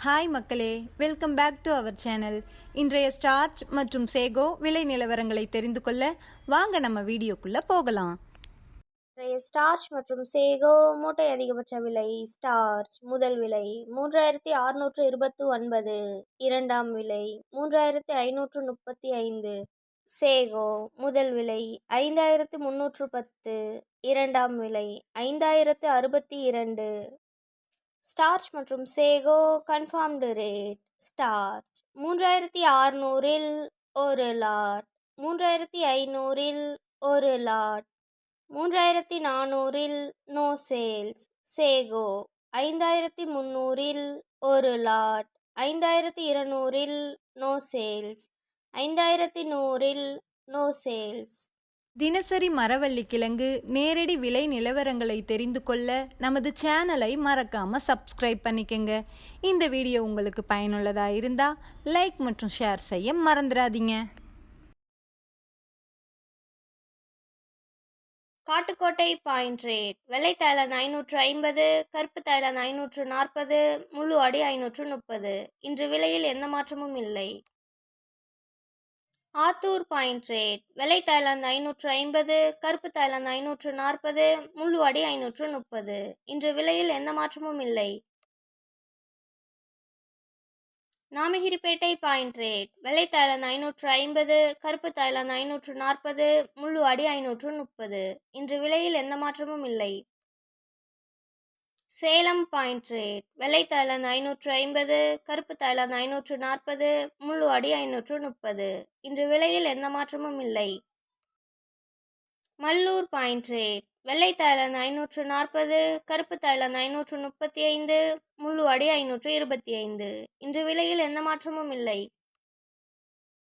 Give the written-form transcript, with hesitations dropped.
Hi மக்களே, welcome back to our channel. இன்றைய starch மற்றும் சேகோ விலை நிலவரங்களை தெரிந்து கொள்ள வாங்க நம்ம வீடியோக்குள்ள போகலாம். இன்றைய ஸ்டார்ச் மற்றும் சேகோ மூட்டை அதிகபட்ச விலை. ஸ்டார்ச் முதல் விலை 3629, இரண்டாம் விலை 3535. சேகோ முதல் விலை 5310, இரண்டாம் விலை 5062. ஸ்டார்ச் மற்றும் சேகோ கன்ஃபார்ம்டு ரேட். ஸ்டார்ச் 3600-இல் ஒரு லாட், 3500-இல் ஒரு லாட், 3400-இல் நோ சேல்ஸ். சேகோ 5300-இல் ஒரு லாட், 5200-இல் நோ சேல்ஸ், 5100-இல் நோ சேல்ஸ். தினசரி மரவள்ளி கிழங்கு நேரடி விலை நிலவரங்களை தெரிந்து கொள்ள நமது சேனலை மறக்காம சப்ஸ்கிரைப் பண்ணிக்கங்க. இந்த வீடியோ உங்களுக்கு பயனுள்ளதா இருந்தா லைக் மற்றும் ஷேர் செய்ய மறந்துடாதீங்க. Kattukottai point rate. வெள்ளை தைலம் 550, கருப்பு தைலம் 540, முழு அடி 530. இன்று விலையில் எந்த மாற்றமும் இல்லை. Attur point rate. வெள்ளை தைலம் 550, கருப்பு தைலம் 540, முழு அடி 530. இன்று விலையில் எந்த மாற்றமும் இல்லை. Namagiripettai point rate. வெள்ளை தைலம் 550, கருப்பு தைலம் 540, முழு அடி 530. இன்று விலையில் எந்த மாற்றமும் இல்லை. Salem point rate. வெள்ளை தைலம் 550, கருப்பு தைலம் 540, முழு அடி 530. இன்று விலையில் எந்த மாற்றமும் இல்லை. Mallur point rate. வெள்ளை தைலம் 540, கருப்பு தைலம் 535, முழு அடி 525. இன்று விலையில் எந்த மாற்றமும் இல்லை.